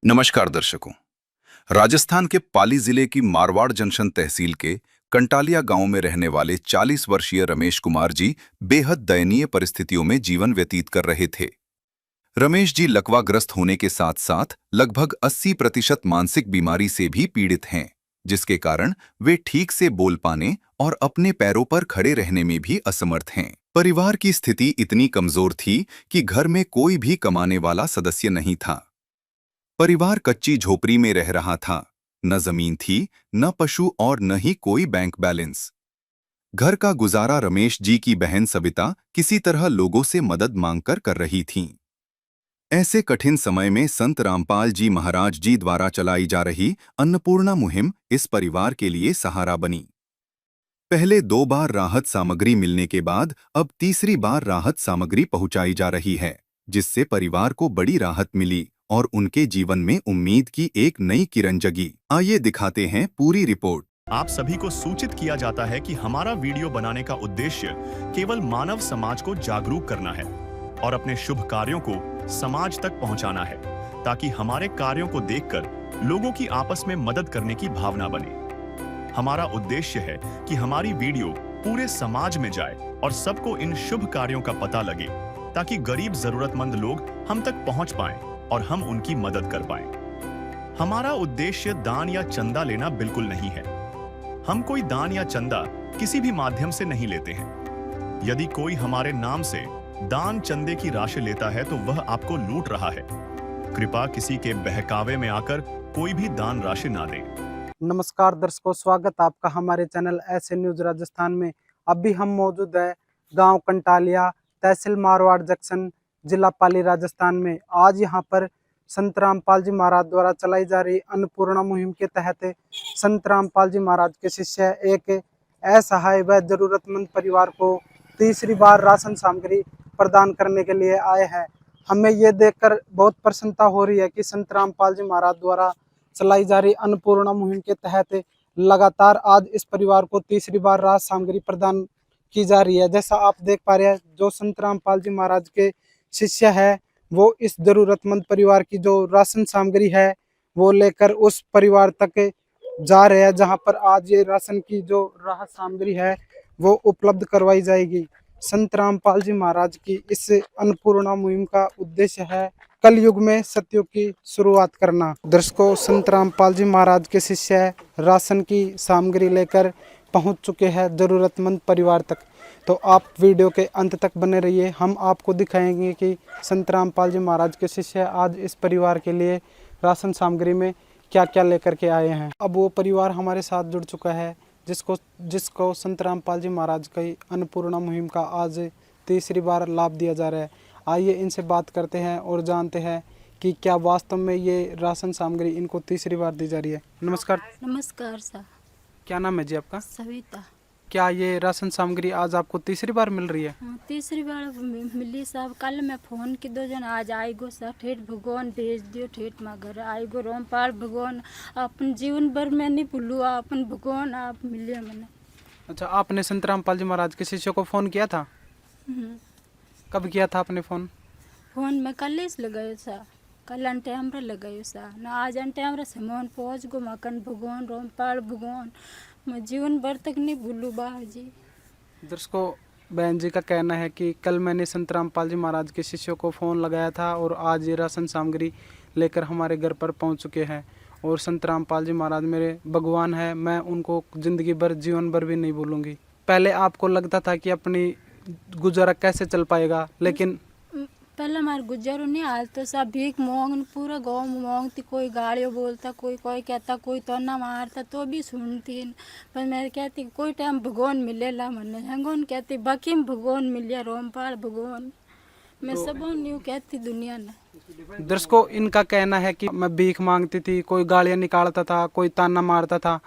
नमस्कार दर्शकों। राजस्थान के पाली जिले की मारवाड़ जंक्शन तहसील के कंटालिया गांव में रहने वाले 40 वर्षीय रमेश कुमार जी बेहद दयनीय परिस्थितियों में जीवन व्यतीत कर रहे थे। रमेश जी लकवाग्रस्त होने के साथ साथ लगभग 80% मानसिक बीमारी से भी पीड़ित हैं, जिसके कारण वे ठीक से बोल पाने और अपने पैरों पर खड़े रहने में भी असमर्थ हैं। परिवार की स्थिति इतनी कमजोर थी कि घर में कोई भी कमाने वाला सदस्य नहीं था। परिवार कच्ची झोपड़ी में रह रहा था। न जमीन थी, न पशु और न ही कोई बैंक बैलेंस। घर का गुजारा रमेश जी की बहन सविता किसी तरह लोगों से मदद मांगकर कर रही थीं। ऐसे कठिन समय में संत रामपाल जी महाराज जी द्वारा चलाई जा रही अन्नपूर्णा मुहिम इस परिवार के लिए सहारा बनी। पहले 2 बार राहत सामग्री मिलने के बाद अब तीसरी बार राहत सामग्री पहुंचाई जा रही है, जिससे परिवार को बड़ी राहत मिली और उनके जीवन में उम्मीद की एक नई किरण जगी। आइए दिखाते हैं पूरी रिपोर्ट। आप सभी को सूचित किया जाता है कि हमारा वीडियो बनाने का उद्देश्य केवल मानव समाज को जागरूक करना है और अपने शुभ कार्यों को समाज तक पहुंचाना है, ताकि हमारे कार्यों को देखकर लोगों की आपस में मदद करने की भावना बने। हमारा उद्देश्य है कि हमारी वीडियो पूरे समाज में जाए और सबको इन शुभ कार्यों का पता लगे, ताकि गरीब जरूरतमंद लोग हम तक पहुंच पाएं और हम उनकी मदद कर पाएं। हमारा उद्देश्य दान या चंदा लेना बिल्कुल नहीं है। हम कोई दान या चंदा किसी भी माध्यम से नहीं लेते हैं। यदि कोई हमारे नाम से दान चंदे की राशि लेता है तो वह आपको लूट रहा है। कृपया किसी के बहकावे में आकर कोई भी दान राशि ना दें। नमस्कार दर्शकों, स्वागत आपका हमारे चैनल ऐसे न्यूज राजस्थान में। अभी हम मौजूद है गांव कंटालिया, तहसील मारवाड़ जंक्शन, जिला पाली, राजस्थान में। आज यहां पर संत रामपाल जी महाराज द्वारा चलाई जा रही अन्नपूर्णा मुहिम के तहत संत रामपाल जी महाराज के शिष्य एक असहाय व जरूरतमंद परिवार को तीसरी बार राशन सामग्री प्रदान करने के लिए आए हैं। हमें ये देखकर बहुत प्रसन्नता हो रही है कि संत रामपाल जी महाराज द्वारा चलाई जा रही अन्नपूर्णा मुहिम के तहत लगातार आज इस परिवार को तीसरी बार राशन सामग्री प्रदान की जा रही है। जैसा आप देख पा रहे हैं, जो संत रामपाल जी महाराज के शिष्य है वो इस जरूरतमंद परिवार की जो राशन सामग्री है वो लेकर उस परिवार तक जा रहे हैं, जहां पर आज ये राशन की जो राहत सामग्री है वो उपलब्ध करवाई जाएगी। संत रामपाल जी महाराज की इस अन्नपूर्णा मुहिम का उद्देश्य है कलयुग में सतयुग की शुरुआत करना। दर्शकों, संत रामपाल जी महाराज के शिष्य राशन की सामग्री लेकर पहुंच चुके हैं जरूरतमंद परिवार तक। तो आप वीडियो के अंत तक बने रहिए। हम आपको दिखाएंगे कि संत रामपाल जी महाराज के शिष्य आज इस परिवार के लिए राशन सामग्री में क्या क्या लेकर के आए हैं। अब वो परिवार हमारे साथ जुड़ चुका है जिसको संत रामपाल जी महाराज की अन्नपूर्णा मुहिम का आज तीसरी बार लाभ दिया जा रहा है। आइए इनसे बात करते हैं और जानते हैं कि क्या वास्तव में ये राशन सामग्री इनको तीसरी बार दी जा रही है। नमस्कार। नमस्कार सर। क्या नाम है जी आपका? सविता। क्या ये राशन सामग्री आज आपको तीसरी बार मिल रही है? हाँ, तीसरी बार मिली साहब। कल मैं फोन की 2 जन आज आएगो सर, ठेठ भगवान भेज दियो, ठेठ मा घर आएगो। रामपाल भगवान अपन जीवन भर में नहीं भूलू, अपन भगवान आप मिले मैंने। अच्छा, आपने संत रामपाल जी महाराज के शिष्य को फ़ोन किया था? कब किया था आपने फ़ोन? फोन में कल ही लगायो सर, कल अंटे हमरा लगायो सर ना, आज अंटे हमरा सामान पहुँच गो। मकन भगवान रामपाल भगवान मैं जीवन भर तक नहीं भूलू बाबा जी। दर्शकों, बहन जी का कहना है कि कल मैंने संत रामपाल जी महाराज के शिष्यों को फ़ोन लगाया था और आज ये राशन सामग्री लेकर हमारे घर पर पहुंच चुके हैं। और संत रामपाल जी महाराज मेरे भगवान है, मैं उनको ज़िंदगी भर जीवन भर भी नहीं भूलूंगी। पहले आपको लगता था कि अपनी गुजारा कैसे चल पाएगा, लेकिन पहले हमारे गुजर नहीं हाल तो सब भीख मांग पूरा गाँव में मांगती। कोई गालियों बोलता, कोई कहता, कोई तोना मारता तो भी सुनती। पर मैं कहती कोई टाइम भगवान मिलेला मने, हंगोन कहती बाकी में भगवान मिले, रामपाल भगवान मैं तो सब न्यू कहती दुनिया ने। दर्शकों, इनका कहना है कि मैं भीख मांगती थी, कोई गालियाँ निकालता था, कोई ताना मारता था,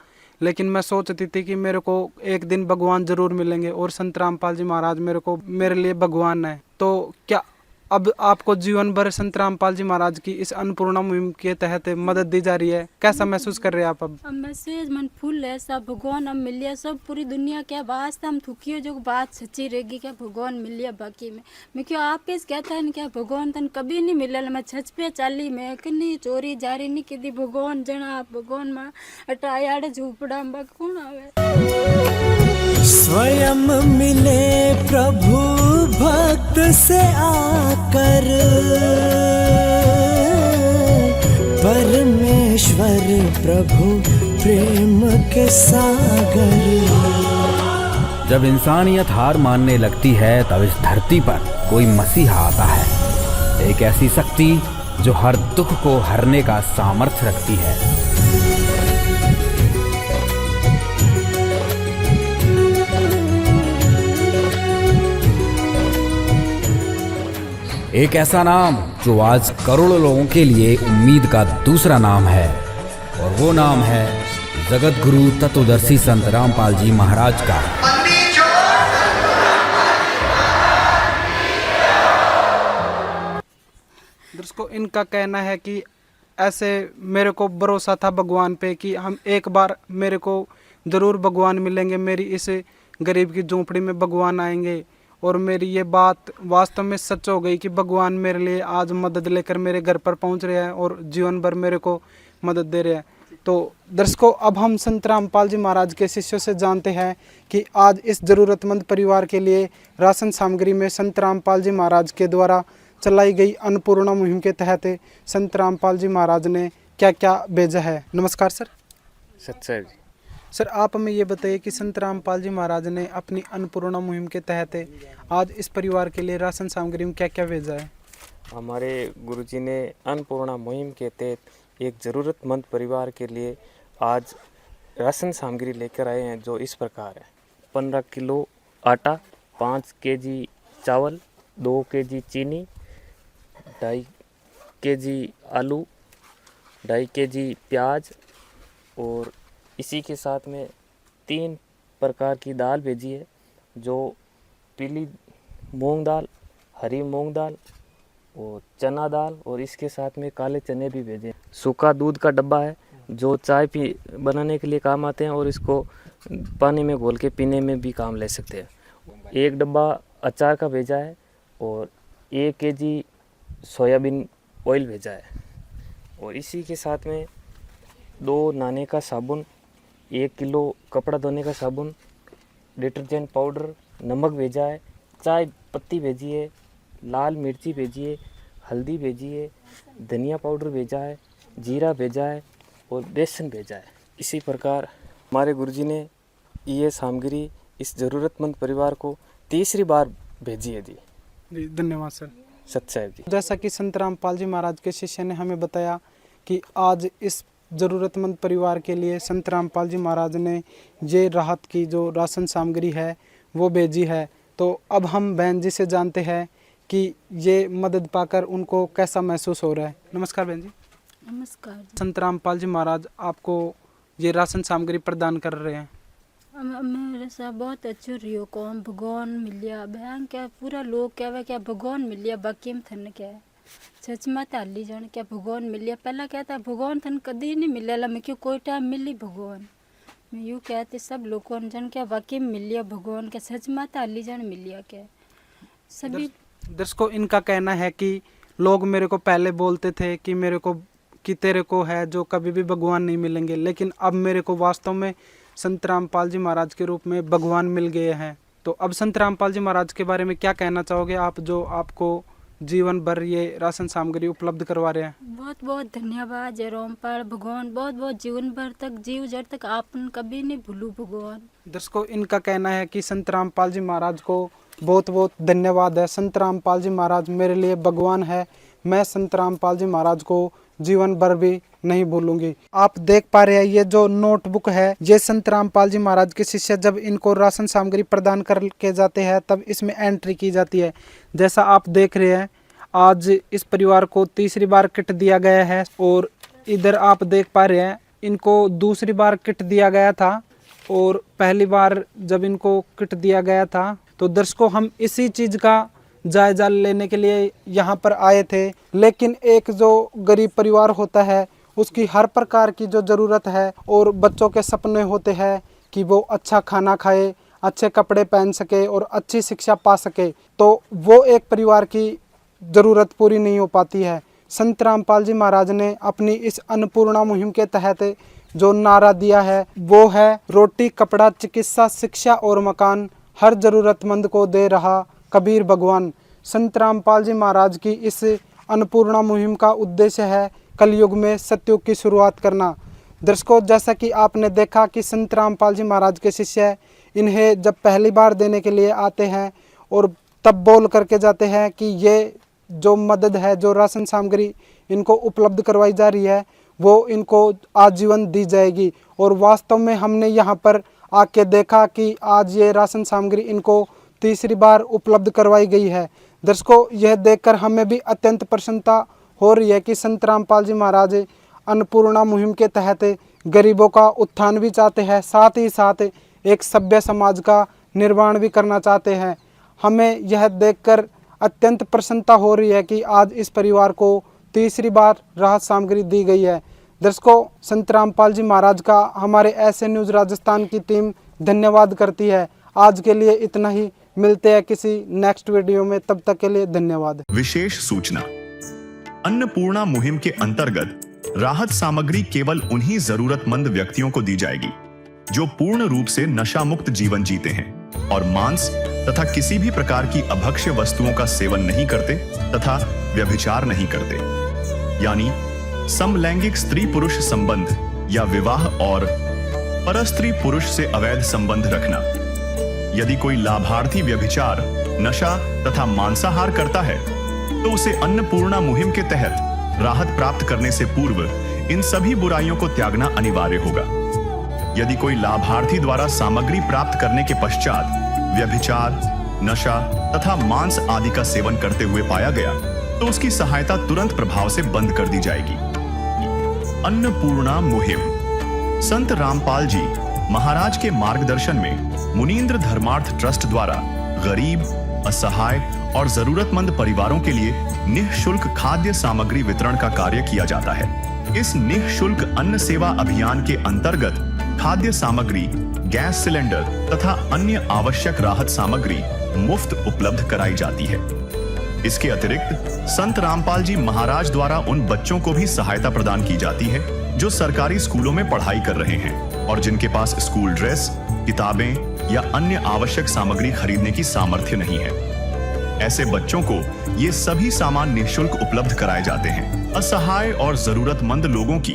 लेकिन मैं सोचती थी कि मेरे को एक दिन भगवान जरूर मिलेंगे और संत रामपाल जी महाराज मेरे लिए भगवान है। तो क्या अब आपको जीवन भर संत रामपाल जी महाराज की इस अन्नपूर्णा मुहिम के तहत मदद दी जा रही है, कैसा महसूस कर रहे हैं आप अब? अब मैसेज मन फुल है सब भगवान अब मिल लिया सब पूरी दुनिया क्या वास्ते हम थुकी हो जो बात सच्ची रहेगी क्या भगवान मिल लिया बाकी में मैं क्यों आप इस कहता है क्या भगवान तन कभी नहीं मिलल मैं छच पे चाली मैं कहीं चोरी जारी नहीं की दी भगवान जना आप भगवान माँ अटाया झूपड़ा में कौन आवे स्वयं मिले प्रभु भक्त से आकर परमेश्वर प्रभु प्रेम के सागर। जब इंसानियत हार मानने लगती है तब इस धरती पर कोई मसीहा आता है, एक ऐसी शक्ति जो हर दुख को हरने का सामर्थ्य रखती है। एक ऐसा नाम जो आज करोड़ों लोगों के लिए उम्मीद का दूसरा नाम है और वो नाम है जगत गुरु तत्वदर्शी संत रामपाल जी महाराज का। दर्शकों, इनका कहना है कि ऐसे मेरे को भरोसा था भगवान पे कि हम एक बार मेरे को ज़रूर भगवान मिलेंगे, मेरी इस गरीब की झोंपड़ी में भगवान आएंगे और मेरी ये बात वास्तव में सच हो गई कि भगवान मेरे लिए आज मदद लेकर मेरे घर पर पहुंच रहे हैं और जीवन भर मेरे को मदद दे रहे हैं। तो दर्शकों, अब हम संत रामपाल जी महाराज के शिष्यों से जानते हैं कि आज इस ज़रूरतमंद परिवार के लिए राशन सामग्री में संत रामपाल जी महाराज के द्वारा चलाई गई अन्नपूर्णा मुहिम के तहत संत रामपाल जी महाराज ने क्या क्या भेजा है। नमस्कार सर। सत्सर जी। सर, आप हमें ये बताइए कि संत रामपाल जी महाराज ने अपनी अन्नपूर्णा मुहिम के तहत आज इस परिवार के लिए राशन सामग्री में क्या क्या भेजा है? हमारे गुरुजी ने अन्नपूर्णा मुहिम के तहत एक ज़रूरतमंद परिवार के लिए आज राशन सामग्री लेकर आए हैं, जो इस प्रकार है। 15 किलो आटा, 5 केजी चावल, 2 केजी चीनी, 2.5 केजी आलू, 2.5 केजी प्याज और इसी के साथ में 3 प्रकार की दाल भेजी है, जो पीली मूंग दाल, हरी मूंग दाल और चना दाल, और इसके साथ में काले चने भी भेजे। सूखा दूध का डब्बा है जो चाय बनाने के लिए काम आते हैं और इसको पानी में घोल के पीने में भी काम ले सकते हैं। 1 डब्बा अचार का भेजा है और 1 केजी सोयाबीन ऑयल भेजा है और इसी के साथ में 2 नहाने का साबुन, 1 किलो कपड़ा धोने का साबुन, डिटर्जेंट पाउडर, नमक भेजा है, चाय पत्ती भेजी है, लाल मिर्ची भेजी है, हल्दी भेजी है, धनिया पाउडर भेजा है, जीरा भेजा है और बेसन भेजा है। इसी प्रकार हमारे गुरुजी ने ये सामग्री इस ज़रूरतमंद परिवार को तीसरी बार भेजी है। जी धन्यवाद सर। सत साहेब जी। जैसा कि संत रामपाल जी महाराज के शिष्य ने हमें बताया कि आज इस ज़रूरतमंद परिवार के लिए संत रामपाल जी महाराज ने ये राहत की जो राशन सामग्री है वो भेजी है। तो अब हम बहन जी से जानते हैं कि ये मदद पाकर उनको कैसा महसूस हो रहा है। नमस्कार बहन जी। नमस्कार। संत रामपाल जी महाराज आपको ये राशन सामग्री प्रदान कर रहे हैं। मेरे साथ बहुत अच्छो रियो कौन भगवान मिलिया बहन क्या पूरा लोग कहवा क्या भगवान मिलिया बाकी में थन क्या सच में ताली जान क्या भगवान मिलिया। पहला कहता भगवान थन कभी नहीं मिलेला, मैं क्यों कोई टाइम मिली भगवान, मैं यूँ कहते सब लोगों जन क्या वाकई में मिलिया भगवान क्या सच में ताली जान मिलिया क्या सभी। दर्शकों, इनका कहना है कि लोग मेरे को पहले बोलते थे कि मेरे को कि तेरे को है जो कभी भी भगवान नहीं मिलेंगे, लेकिन अब मेरे को वास्तव में संत रामपाल जी महाराज के रूप में भगवान मिल गए हैं। तो अब संत रामपाल जी महाराज के बारे में क्या कहना चाहोगे आप, जो आपको जीवन भर ये राशन सामग्री उपलब्ध करवा रहे हैं? बहुत बहुत धन्यवाद जय रामपाल भगवान, बहुत बहुत जीवन भर तक जीव जर तक आपन कभी नहीं भूलू भगवान। दर्शकों, इनका कहना है कि संत रामपाल जी महाराज को बहुत बहुत धन्यवाद है। संत रामपाल जी महाराज मेरे लिए भगवान है, मैं संत रामपाल जी महाराज को जीवन भर भी नहीं भूलूंगी। आप देख पा रहे हैं ये जो नोटबुक है, ये संत रामपाल जी महाराज के शिष्य जब इनको राशन सामग्री प्रदान करके जाते हैं तब इसमें एंट्री की जाती है। जैसा आप देख रहे हैं आज इस परिवार को तीसरी बार किट दिया गया है और इधर आप देख पा रहे हैं इनको दूसरी बार किट दिया गया था और पहली बार जब इनको किट दिया गया था तो दर्शकों हम इसी चीज़ का जायजा लेने के लिए यहाँ पर आए थे। लेकिन एक जो गरीब परिवार होता है उसकी हर प्रकार की जो ज़रूरत है और बच्चों के सपने होते हैं कि वो अच्छा खाना खाए, अच्छे कपड़े पहन सके और अच्छी शिक्षा पा सके, तो वो एक परिवार की ज़रूरत पूरी नहीं हो पाती है। संत रामपाल जी महाराज ने अपनी इस अन्नपूर्णा मुहिम के तहत जो नारा दिया है वो है, रोटी कपड़ा चिकित्सा शिक्षा और मकान हर ज़रूरतमंद को दे रहा कबीर भगवान। संत रामपाल जी महाराज की इस अन्नपूर्णा मुहिम का उद्देश्य है कलयुग में सतयुग की शुरुआत करना। दर्शकों, जैसा कि आपने देखा कि संत रामपाल जी महाराज के शिष्य इन्हें जब पहली बार देने के लिए आते हैं और तब बोल करके जाते हैं कि ये जो मदद है, जो राशन सामग्री इनको उपलब्ध करवाई जा रही है वो इनको आजीवन दी जाएगी। और वास्तव में हमने यहाँ पर आके देखा कि आज ये राशन सामग्री इनको तीसरी बार उपलब्ध करवाई गई है। दर्शकों, यह देखकर हमें भी अत्यंत प्रसन्नता हो रही है कि संत रामपाल जी महाराज अन्नपूर्णा मुहिम के तहत गरीबों का उत्थान भी चाहते हैं, साथ ही साथ एक सभ्य समाज का निर्माण भी करना चाहते हैं। हमें यह देखकर अत्यंत प्रसन्नता हो रही है कि आज इस परिवार को तीसरी बार राहत सामग्री दी गई है। दर्शकों, संत रामपाल जी महाराज का हमारे ऐसे न्यूज़ राजस्थान की टीम धन्यवाद करती है। आज के लिए इतना ही, मिलते हैं किसी नेक्स्ट वीडियो में, तब तक के लिए धन्यवाद। विशेष सूचना, अन्नपूर्णा मुहिम के अंतर्गत राहत सामग्री केवल उन्हीं जरूरतमंद व्यक्तियों को दी जाएगी जो पूर्ण रूप से नशा मुक्त जीवन जीते हैं और मांस तथा किसी भी प्रकार की अभक्ष्य वस्तुओं का सेवन नहीं करते तथा व्यभिचार नहीं करते, यानी समलैंगिक स्त्री पुरुष संबंध या विवाह और परस्त्री पुरुष से अवैध संबंध रखना। यदि कोई लाभार्थी व्यभिचार, नशा तथा मांसाहार करता है तो उसे अन्नपूर्णा मुहिम के तहत राहत प्राप्त करने से पूर्व इन सभी बुराइयों को त्यागना अनिवार्य होगा। यदि कोई लाभार्थी द्वारा सामग्री प्राप्त करने के पश्चात व्यभिचार, नशा तथा मांस आदि का सेवन करते हुए पाया गया तो उसकी सहायता तुरंत प्रभाव से बंद कर दी जाएगी। अन्नपूर्णा मुहिम संत रामपाल जी महाराज के मार्गदर्शन में मुनींद्र धर्मार्थ ट्रस्ट द्वारा गरीब, असहाय और जरूरतमंद परिवारों के लिए निःशुल्क खाद्य सामग्री वितरण का कार्य किया जाता है। इस निःशुल्क अन्न सेवा अभियान के अंतर्गत खाद्य सामग्री, गैस सिलेंडर तथा अन्य आवश्यक राहत सामग्री मुफ्त उपलब्ध कराई जाती है। इसके अतिरिक्त संत रामपाल जी महाराज द्वारा उन बच्चों को भी सहायता प्रदान की जाती है जो सरकारी स्कूलों में पढ़ाई कर रहे हैं और जिनके पास स्कूल ड्रेस, किताबें या अन्य आवश्यक सामग्री खरीदने की सामर्थ्य नहीं है। ऐसे बच्चों को ये सभी सामान निःशुल्क उपलब्ध कराए जाते हैं। असहाय और जरूरतमंद लोगों की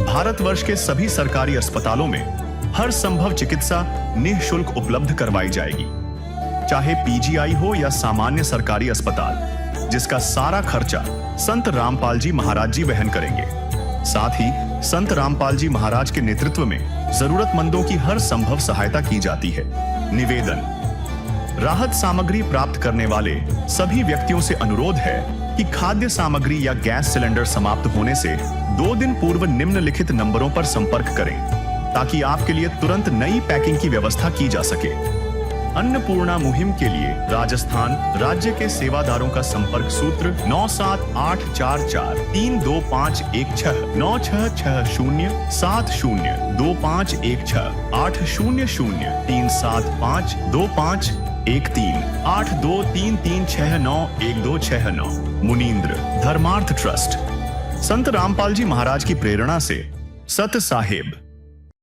भारतवर्ष के सभी सरकारी अस्पतालों में हर संभव चिकित्सा निःशुल्क उपलब्ध करवाई जाएगी, चाहे पीजीआई हो या सामान्य सरकारी अस्पताल, जिसका सारा खर्चा संत रामपाल जी महाराज जी वहन करेंगे। साथ ही संत रामपाल जी महाराज के नेतृत्व में जरूरतमंदों की हर संभव सहायता की जाती है। निवेदन, राहत सामग्री प्राप्त करने वाले सभी व्यक्तियों से अनुरोध है कि खाद्य सामग्री या गैस सिलेंडर समाप्त होने से 2 दिन पूर्व निम्नलिखित नंबरों पर संपर्क करें ताकि आपके लिए तुरंत नई पैकिंग की व्यवस्था की जा सके। अन्नपूर्णा मुहिम के लिए राजस्थान राज्य के सेवादारों का संपर्क सूत्र 9784432516 9660702516 80037525313 8233691269। मुनींद्र धर्मार्थ ट्रस्ट संत रामपाल जी महाराज की प्रेरणा से सत साहिब।